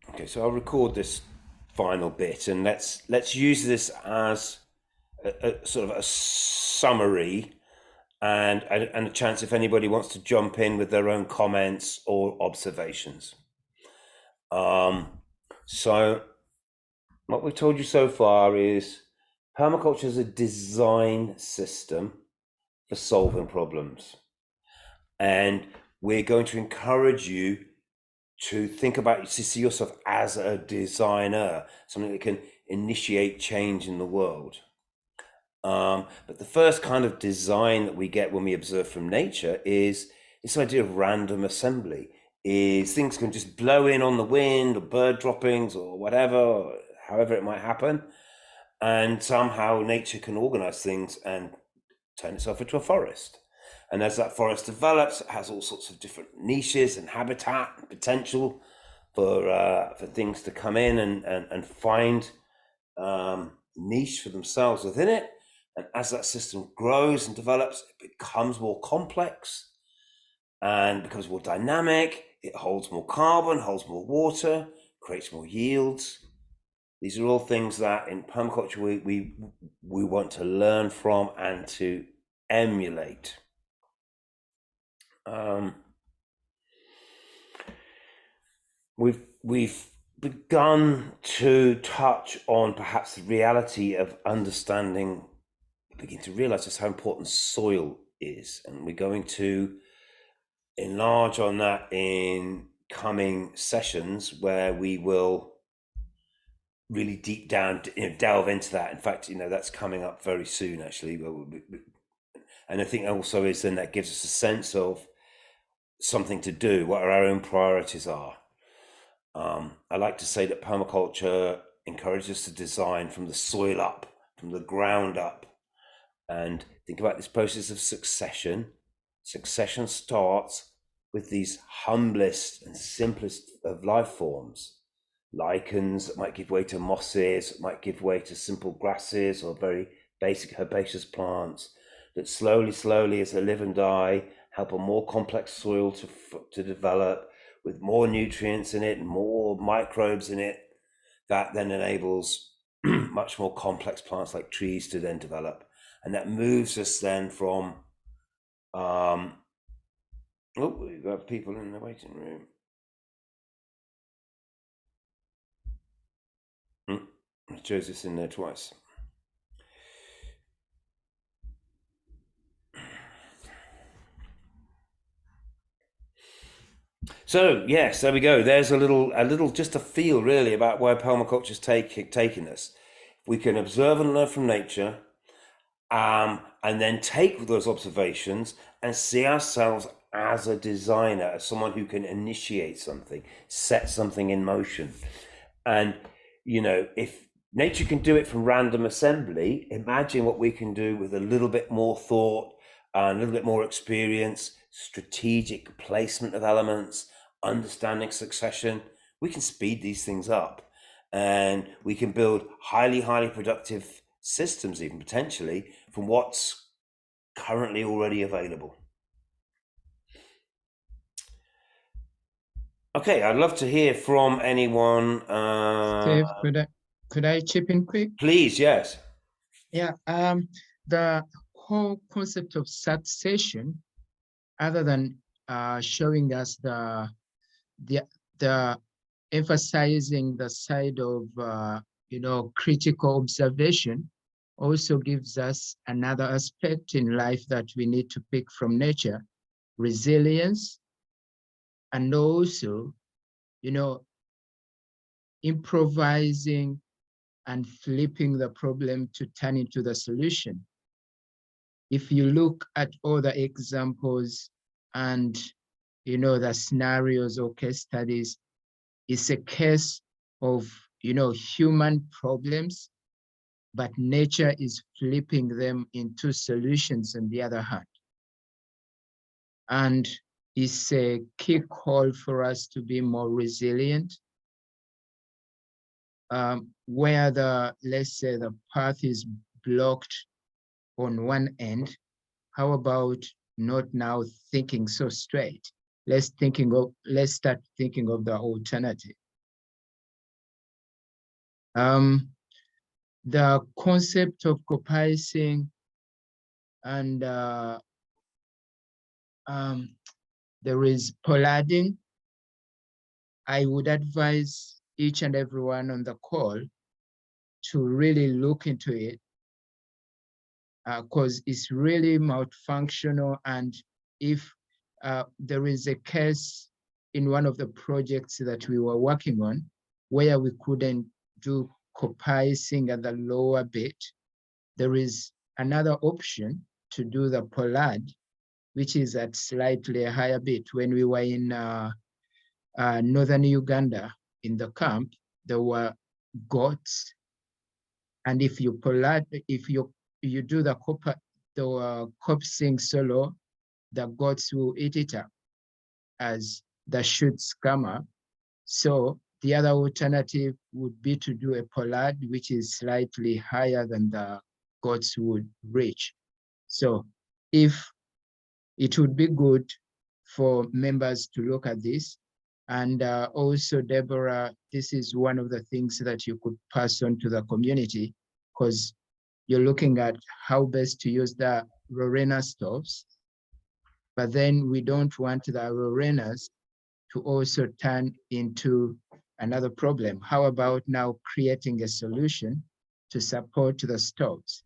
Okay, so I'll record this final bit, and let's use this as a sort of a summary and a chance if anybody wants to jump in with their own comments or observations. So what we've told you so far is permaculture is a design system for solving problems. And we're going to encourage you to think about, to see yourself as a designer, something that can initiate change in the world. But the first kind of design that we get when we observe from nature is this idea of random assembly. Is things can just blow in on the wind, or bird droppings, or whatever, or however it might happen, and somehow nature can organize things and turn itself into a forest. And as that forest develops, it has all sorts of different niches and habitat and potential for things to come in and find niche for themselves within it. And as that system grows and develops, it becomes more complex and becomes more dynamic. It holds more carbon, holds more water, creates more yields. These are all things that in permaculture we want to learn from and to emulate. We've begun to touch on perhaps the reality of understanding, begin to realize just how important soil is, and we're going to enlarge on that in coming sessions where we will really deep down, delve into that. In fact, that's coming up very soon, actually. And I think also is then that gives us a sense of something to do, what our own priorities are. I like to say that permaculture encourages us to design from the soil up, from the ground up, and think about this process of succession. Succession starts with these humblest and simplest of life forms. Lichens that might give way to mosses, that might give way to simple grasses or very basic herbaceous plants that slowly, as they live and die, help a more complex soil to develop with more nutrients in it and more microbes in it. That then enables much more complex plants like trees to then develop. And that moves us then from, we've got people in the waiting room. Joseph's in there twice. So yes, there we go. There's a little, just a feel really about where permaculture's taking us. We can observe and learn from nature, and then take those observations and see ourselves as a designer, as someone who can initiate something, set something in motion. And if nature can do it from random assembly, imagine what we can do with a little bit more thought, a little bit more experience, strategic placement of elements, understanding succession. We can speed these things up, and we can build highly productive systems, even potentially, from what's currently already available. Okay, I'd love to hear from anyone. Steve, could I chip in quick? Please, yes. Yeah, the whole concept of succession, other than showing us the emphasizing the side of critical observation, also gives us another aspect in life that we need to pick from nature: resilience, and also improvising and flipping the problem to turn into the solution. If you look at all the examples and the scenarios or case studies, it's a case of human problems, but nature is flipping them into solutions on the other hand. And it's a key call for us to be more resilient. Where let's say the path is blocked on one end, how about not now thinking so straight? Let's start thinking of the alternative. The concept of coppicing and there is pollarding. I would advise each and everyone on the call to really look into it, because it's really multifunctional. And if there is a case in one of the projects that we were working on where we couldn't do coppicing at the lower bit, there is another option to do the pollard, which is at slightly a higher bit. When we were in northern Uganda in the camp, there were goats, and if you pollard, if you do the coppicing solo, the goats will eat it up as the shoots come up. So the other alternative would be to do a pollard, which is slightly higher than the goats would reach. So if it would be good for members to look at this. And also, Deborah, this is one of the things that you could pass on to the community, because you're looking at how best to use the Rorena stoves. But then we don't want the Rorenas to also turn into another problem. How about now creating a solution to support the stoves?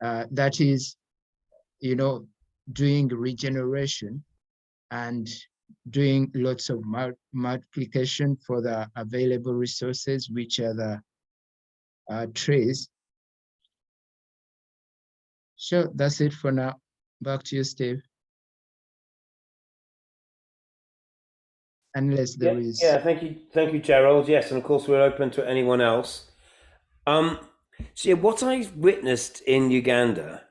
That is, doing regeneration and doing lots of multiplication for the available resources, which are the trees. So that's it for now. Back to you, Steve. Unless there is. Yeah, thank you, Gerald. Yes, and of course we're open to anyone else. So yeah, what I've witnessed in Uganda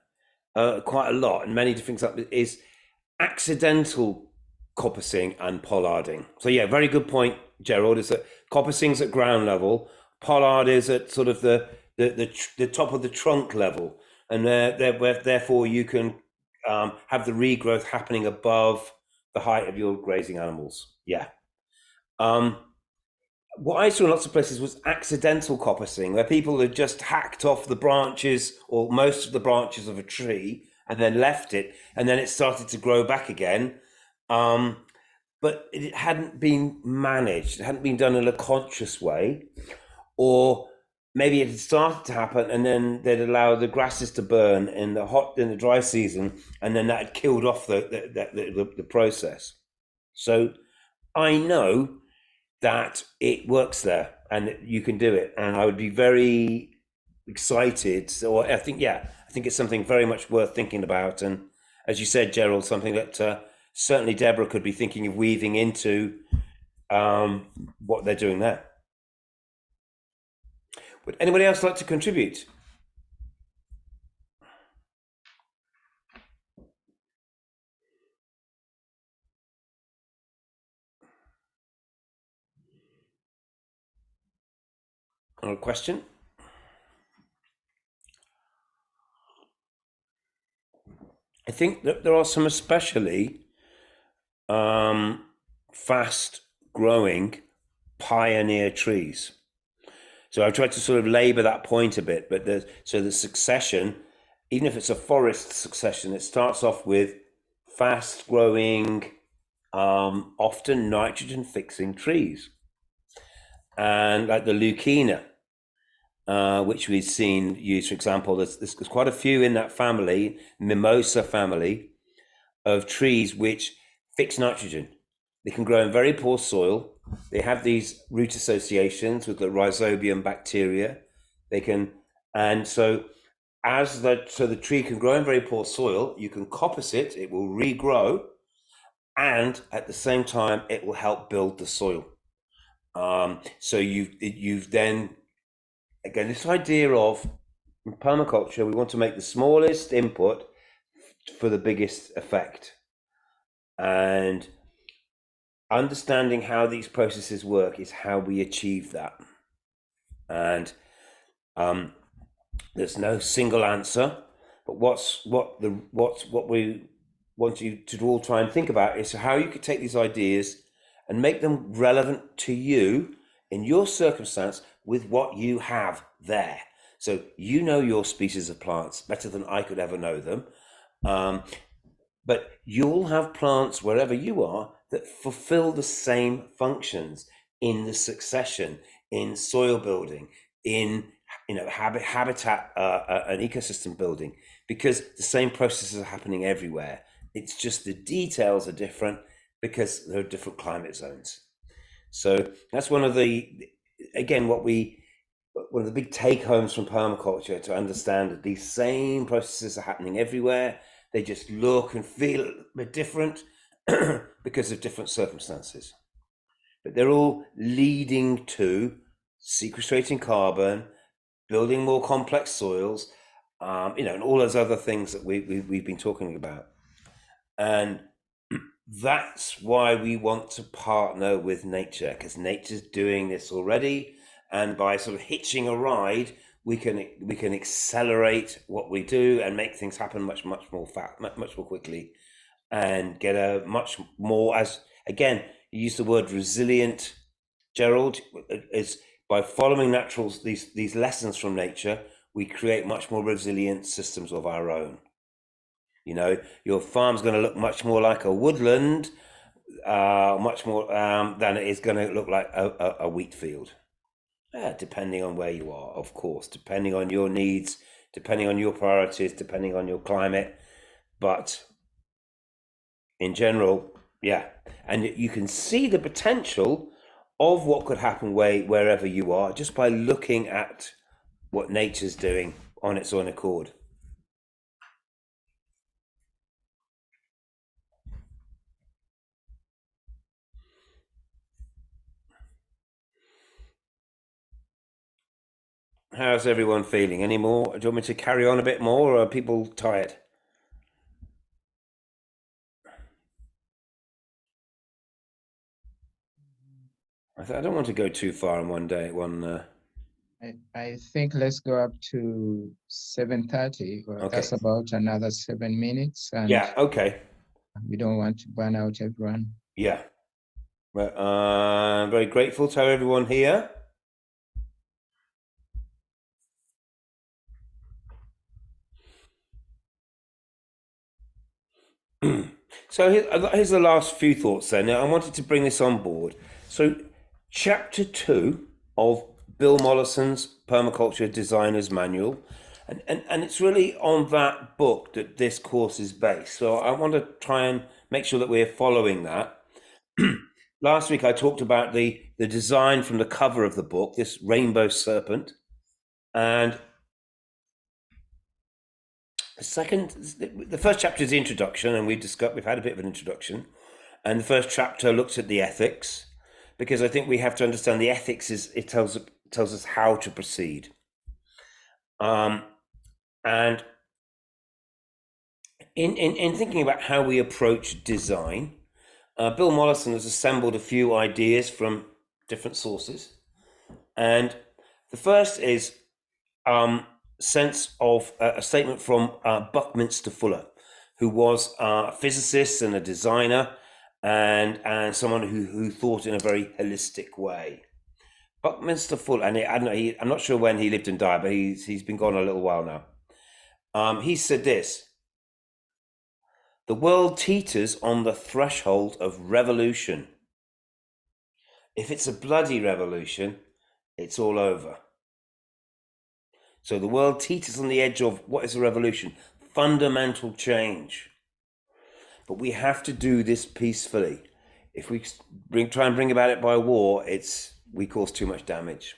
quite a lot, and many different things, is accidental coppicing and pollarding. So yeah, very good point, Gerald. Is that coppicing's at ground level, pollard is at sort of the top of the trunk level, and therefore you can have the regrowth happening above the height of your grazing animals. Yeah. What I saw in lots of places was accidental coppicing, where people had just hacked off the branches or most of the branches of a tree and then left it, and then it started to grow back again. But it hadn't been managed, it hadn't been done in a conscious way, or maybe it had started to happen and then they'd allow the grasses to burn in the dry season, and then that had killed off the process. So I know that it works there and you can do it, and I would be very excited. So I think it's something very much worth thinking about, and as you said, Gerald, something that certainly Deborah could be thinking of weaving into what they're doing there. Would anybody else like to contribute? Or a question? I think that there are some especially fast growing pioneer trees. So I've tried to sort of labor that point a bit, but the succession, even if it's a forest succession, it starts off with fast growing, often nitrogen fixing trees. And like the Leucaena, which we've seen used, for example, there's quite a few in that family, mimosa family, of trees which fix nitrogen. They can grow in very poor soil. They have these root associations with the rhizobium bacteria. So the tree can grow in very poor soil. You can coppice it, it will regrow, and at the same time, it will help build the soil. So you've then, again, this idea of, in permaculture, we want to make the smallest input for the biggest effect. And understanding how these processes work is how we achieve that. And there's no single answer, but what we want you to all try and think about is how you could take these ideas and make them relevant to you in your circumstance, with what you have there. So you know your species of plants better than I could ever know them. But you'll have plants wherever you are that fulfill the same functions in the succession, in soil building, in habitat and ecosystem building, because the same processes are happening everywhere. It's just the details are different because there are different climate zones. So that's one of the, again, one of the big take homes from permaculture, to understand that these same processes are happening everywhere. They just look and feel a bit different because of different circumstances. But they're all leading to sequestrating carbon, building more complex soils, and all those other things that we've been talking about. And that's why we want to partner with nature, because nature's doing this already. And by sort of hitching a ride, we can accelerate what we do and make things happen much more quickly, and get a much more, as again, you use the word resilient, Gerald, is by following these lessons from nature, we create much more resilient systems of our own. Your farm's going to look much more like a woodland, much more than it is going to look like a wheat field. Depending on where you are, of course, depending on your needs, depending on your priorities, depending on your climate. But in general, yeah. And you can see the potential of what could happen wherever you are just by looking at what nature's doing on its own accord. How's everyone feeling? Any more? Do you want me to carry on a bit more, or are people tired? I don't want to go too far in one day. I think let's go up to 7:30, or Okay. that's about another 7 minutes. And Yeah. Okay. we don't want to burn out everyone. Yeah. Well, I'm very grateful to have everyone here. So here's the last few thoughts then. Now, I wanted to bring this on board. So chapter 2 of Bill Mollison's Permaculture Designer's Manual, and it's really on that book that this course is based. So I want to try and make sure that we're following that. Last week I talked about the design from the cover of the book, this rainbow serpent, and the first chapter is the introduction, and we've had a bit of an introduction, and the first chapter looks at the ethics, because I think we have to understand the ethics it tells us how to proceed, and in thinking about how we approach design, Bill Mollison has assembled a few ideas from different sources, and the first is sense of a statement from Buckminster Fuller, who was a physicist and a designer, and someone who thought in a very holistic way. Buckminster Fuller, and I'm not sure when he lived and died, but he's been gone a little while now. He said this: "The world teeters on the threshold of revolution. If it's a bloody revolution, it's all over." So the world teeters on the edge of what is a revolution? Fundamental change. But we have to do this peacefully. If we try and bring about it by war, we cause too much damage.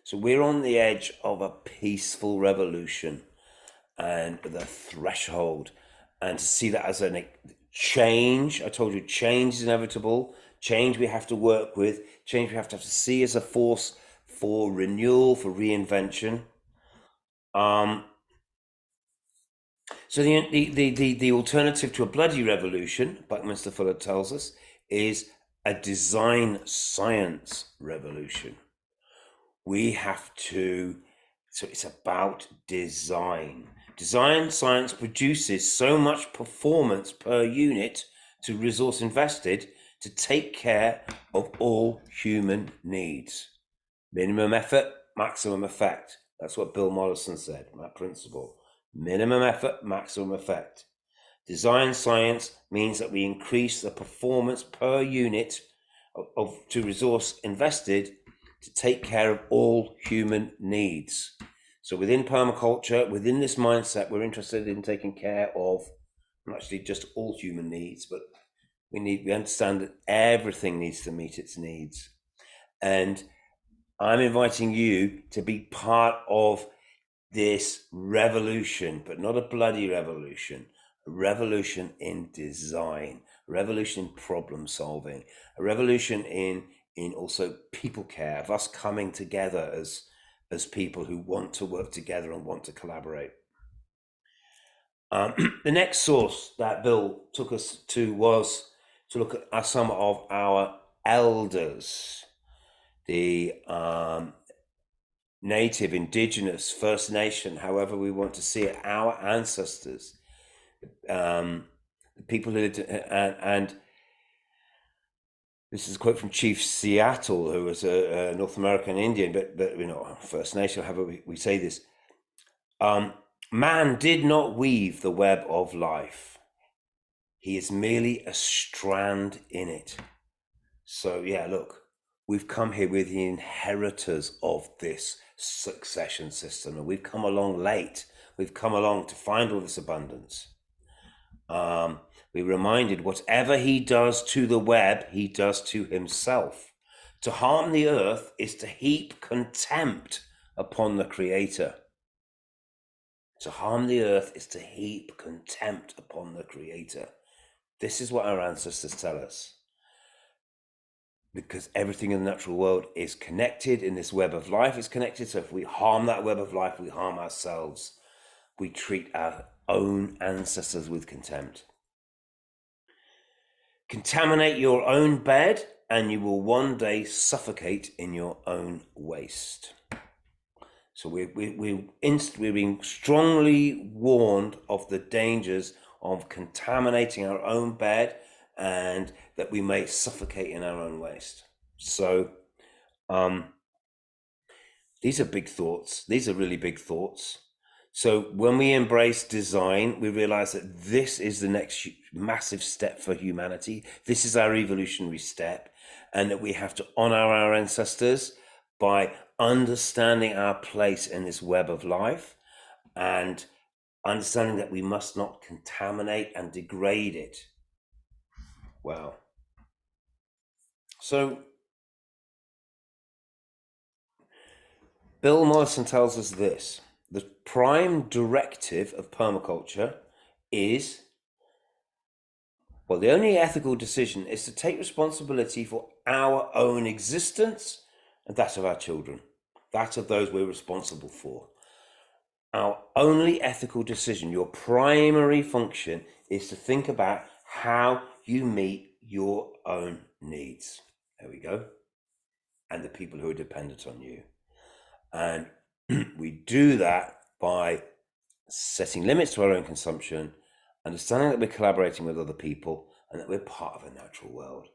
So we're on the edge of a peaceful revolution and the threshold. And to see that as a change, I told you, change is inevitable. Change we have to work with. Change we have to see as a force for renewal, for reinvention. So the alternative to a bloody revolution, Buckminster Fuller tells us, is a design science revolution. We have to, so it's about design. Design science produces so much performance per unit to resource invested to take care of all human needs. Minimum effort, maximum effect. That's what Bill Mollison said, that principle. Minimum effort, maximum effect. Design science means that we increase the performance per unit to resource invested to take care of all human needs. So within permaculture, within this mindset, we're interested in taking care of not actually just all human needs, but we understand that everything needs to meet its needs. And I'm inviting you to be part of this revolution, but not a bloody revolution, a revolution in design, a revolution in problem solving, a revolution in also people care, of us coming together as people who want to work together and want to collaborate. The next source that Bill took us to was to look at some of our elders, the Native, Indigenous, First Nation, however we want to see it, our ancestors, the people who and this is a quote from Chief Seattle, who was a North American Indian, but you know, First Nation, however we say this. Man did not weave the web of life. He is merely a strand in it. So yeah, look, we've come here with the inheritors of this succession system, and we've come along late. We've come along to find all this abundance. We reminded whatever he does to the web, he does to himself. To harm the earth is to heap contempt upon the Creator. To harm the earth is to heap contempt upon the Creator. This is what our ancestors tell us. Because everything in the natural world is connected, in this web of life is connected. So if we harm that web of life, we harm ourselves. We treat our own ancestors with contempt. Contaminate your own bed, and you will one day suffocate in your own waste. So we're being strongly warned of the dangers of contaminating our own bed, and that we may suffocate in our own waste. So these are big thoughts. These are really big thoughts. So when we embrace design, we realize that this is the next massive step for humanity. This is our evolutionary step, and that we have to honor our ancestors by understanding our place in this web of life, and understanding that we must not contaminate and degrade it. Wow. So Bill Mollison tells us this: the prime directive of permaculture is, well, the only ethical decision is to take responsibility for our own existence and that of our children, that of those we're responsible for. Our only ethical decision, your primary function, is to think about how you meet your own needs. There we go. And the people who are dependent on you. And we do that by setting limits to our own consumption, understanding that we're collaborating with other people, and that we're part of a natural world.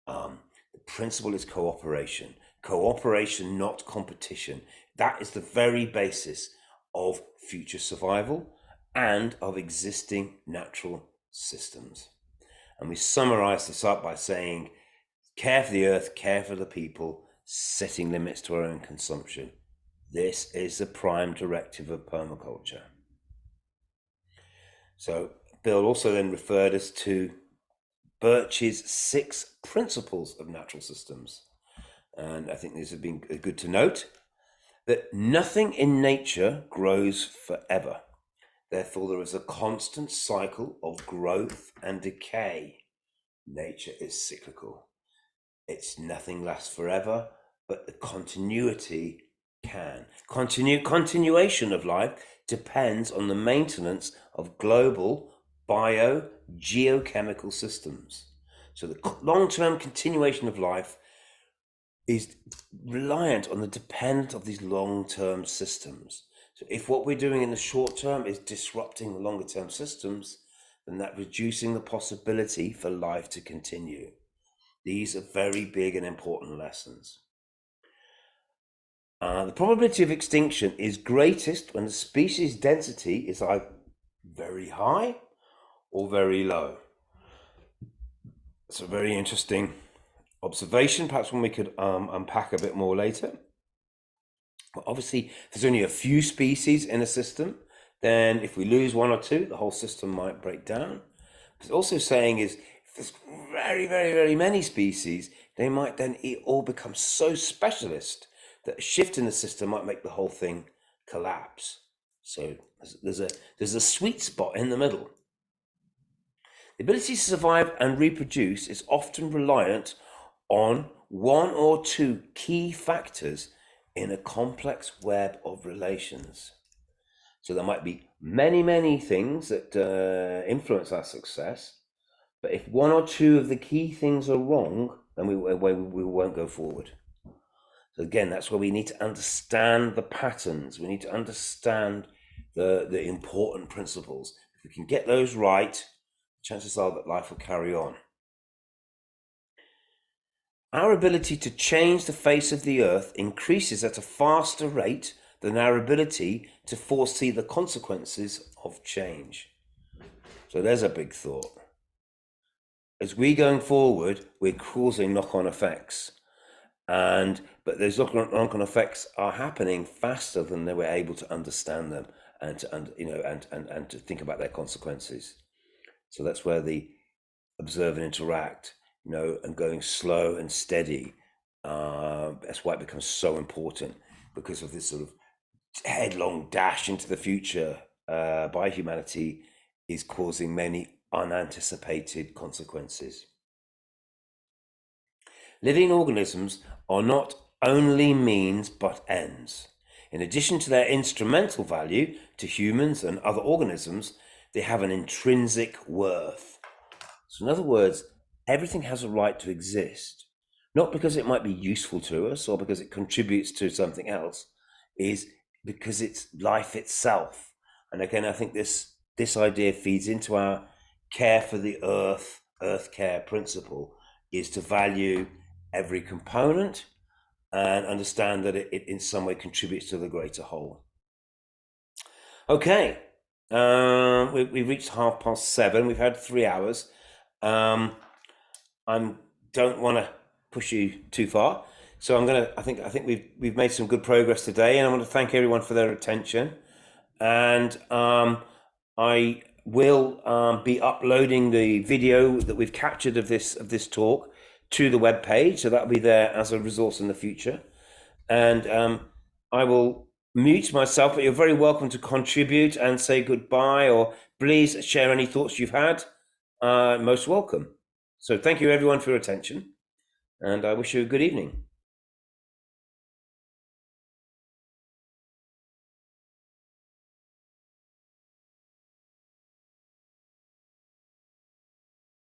The principle is cooperation. Cooperation, not competition. That is the very basis of future survival and of existing natural systems. And we summarize this up by saying, care for the earth, care for the people, setting limits to our own consumption. This is the prime directive of permaculture. So Bill also then referred us to Birch's 6 principles of natural systems. And I think these have been good to note, that nothing in nature grows forever. Therefore, there is a constant cycle of growth and decay. Nature is cyclical. It's nothing lasts forever, but the continuity can. Continuation of life depends on the maintenance of global geochemical systems. So the long-term continuation of life is reliant on the dependence of these long-term systems. So if what we're doing in the short term is disrupting the longer-term systems, then that's reducing the possibility for life to continue. These are very big and important lessons. The probability of extinction is greatest when the species density is either very high or very low. It's a very interesting observation, perhaps one we could unpack a bit more later. But obviously, if there's only a few species in a system, then if we lose one or two, the whole system might break down. But also saying is, if there's very, very, very many species, they might then all become so specialist that a shift in the system might make the whole thing collapse. So there's a sweet spot in the middle. The ability to survive and reproduce is often reliant on one or two key factors in a complex web of relations. So there might be many, many things that influence our success, but if one or two of the key things are wrong, then we won't go forward. So again, that's where we need to understand the patterns. We need to understand the important principles. If we can get those right, chances are that life will carry on. Our ability to change the face of the earth increases at a faster rate than our ability to foresee the consequences of change. So there's a big thought. As we're going forward, we're causing knock-on effects. But those knock-on effects are happening faster than they were able to understand them and to think about their consequences. So that's where the observe and interact, and going slow and steady. That's why it becomes so important, because of this sort of headlong dash into the future by humanity is causing many unanticipated consequences. Living organisms are not only means but ends. In addition to their instrumental value to humans and other organisms, they have an intrinsic worth. So in other words, everything has a right to exist, not because it might be useful to us or because it contributes to something else, is because it's life itself. And again, I think this idea feeds into our care for the earth care principle, is to value every component and understand that it in some way contributes to the greater whole. Okay, we've reached 7:30. We've had 3 hours. I don't want to push you too far, so I think we've made some good progress today, and I want to thank everyone for their attention. And I will be uploading the video that we've captured of this talk to the web page, so that'll be there as a resource in the future. And I will mute myself, but you're very welcome to contribute and say goodbye, or please share any thoughts you've had. Most welcome. So thank you everyone for your attention, and I wish you a good evening.